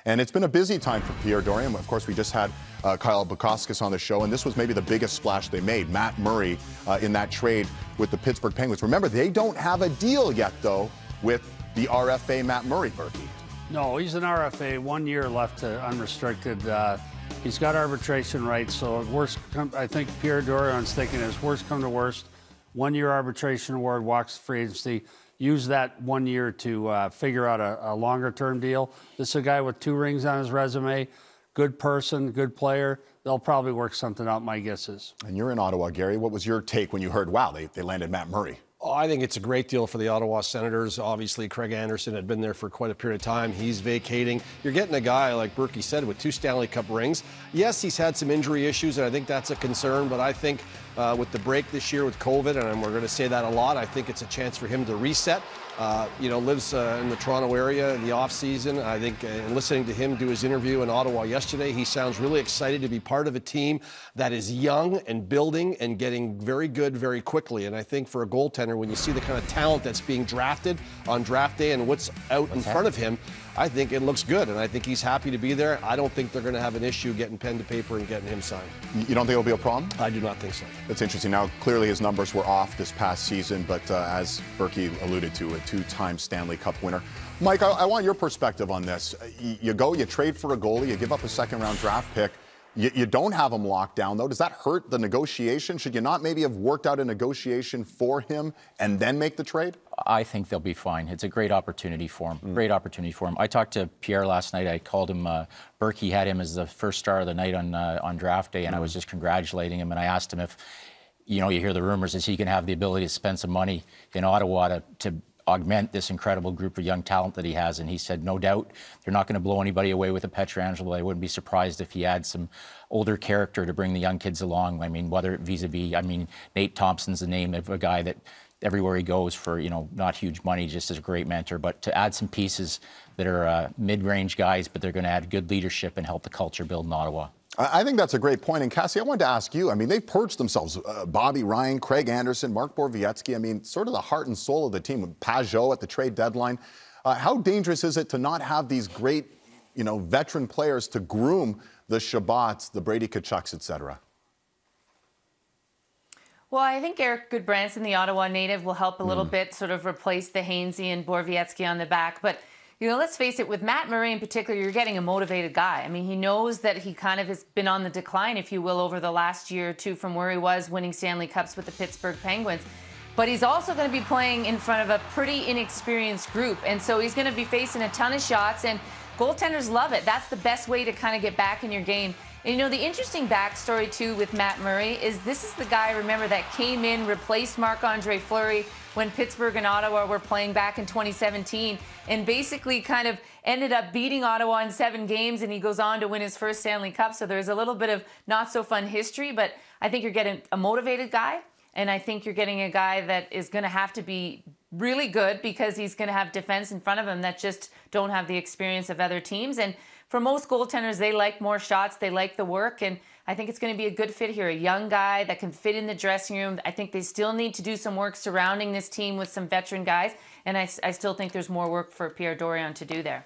And it's been a busy time for Pierre Dorion. Of course, we just had Kyle Bukauskas on the show, and this was maybe the biggest splash they made. Matt Murray in that trade with the Pittsburgh Penguins. Remember, they don't have a deal yet, though, with the RFA Matt Murray, Berkey. No, he's an RFA. 1 year left to unrestricted. He's got arbitration rights, so I think Pierre Dorion's thinking is worst come to worst. 1 year arbitration award, walks free agency. Use that 1 year to figure out a longer-term deal. This is a guy with 2 rings on his resume. Good person, good player. They'll probably work something out, my guess is. And you're in Ottawa, Gary. What was your take when you heard, wow, they landed Matt Murray? Oh, I think it's a great deal for the Ottawa Senators. Obviously, Craig Anderson had been there for quite a period of time. He's vacating. You're getting a guy, like Berkey said, with 2 Stanley Cup rings. Yes, he's had some injury issues, and I think that's a concern, but I think with the break this year with COVID, and we're going to say that a lot, I think it's a chance for him to reset. Lives in the Toronto area in the offseason. I think in listening to him do his interview in Ottawa yesterday, he sounds really excited to be part of a team that is young and building and getting very good very quickly. And I think for a goaltender, when you see the kind of talent that's being drafted on draft day and what's out in front of him, I think it looks good, and I think he's happy to be there. I don't think they're going to have an issue getting pen to paper and getting him signed. You don't think it'll be a problem? I do not think so. That's interesting. Now, clearly his numbers were off this past season, but as Berkey alluded to, a 2-time Stanley Cup winner. Mike, I want your perspective on this. You trade for a goalie, you give up a second-round draft pick. You don't have him locked down, though. Does that hurt the negotiation? Should you not maybe have worked out a negotiation for him and then make the trade? I think they'll be fine. It's a great opportunity for him. Great opportunity for him. I talked to Pierre last night. I called him. Berkey had him as the first star of the night on draft day, and I was just congratulating him. And I asked him if, you hear the rumors, is he going to have the ability to spend some money in Ottawa to augment this incredible group of young talent that he has, and he said, no doubt, they're not going to blow anybody away with a Pietrangelo. I wouldn't be surprised if he adds some older character to bring the young kids along. I mean, whether vis-a-vis, Nate Thompson's the name of a guy that everywhere he goes for, not huge money, just as a great mentor, but to add some pieces that are mid-range guys, but they're going to add good leadership and help the culture build in Ottawa. I think that's a great point. And Cassie, I wanted to ask you, they've purged themselves. Bobby Ryan, Craig Anderson, Mark Borowiecki, sort of the heart and soul of the team with Pajot at the trade deadline. How dangerous is it to not have these great, veteran players to groom the Shabbats, the Brady Kachucks, et cetera? Well, I think Eric Goodbranson, the Ottawa native, will help a little bit sort of replace the Hainsey and Borowiecki on the back. But let's face it, with Matt Murray in particular, you're getting a motivated guy. He knows that he kind of has been on the decline, if you will, over the last year or two from where he was winning Stanley Cups with the Pittsburgh Penguins. But he's also going to be playing in front of a pretty inexperienced group. And so he's going to be facing a ton of shots, and goaltenders love it. That's the best way to kind of get back in your game. And the interesting backstory, too, with Matt Murray is this is the guy, remember, that came in, replaced Marc-Andre Fleury when Pittsburgh and Ottawa were playing back in 2017, and basically kind of ended up beating Ottawa in 7 games, and he goes on to win his first Stanley Cup. So there's a little bit of not-so-fun history, but I think you're getting a motivated guy, and I think you're getting a guy that is going to have to be really good because he's going to have defense in front of him that just don't have the experience of other teams. And for most goaltenders, they like more shots, they like the work, and I think it's going to be a good fit here. A young guy that can fit in the dressing room. I think they still need to do some work surrounding this team with some veteran guys, and I still think there's more work for Pierre Dorion to do there.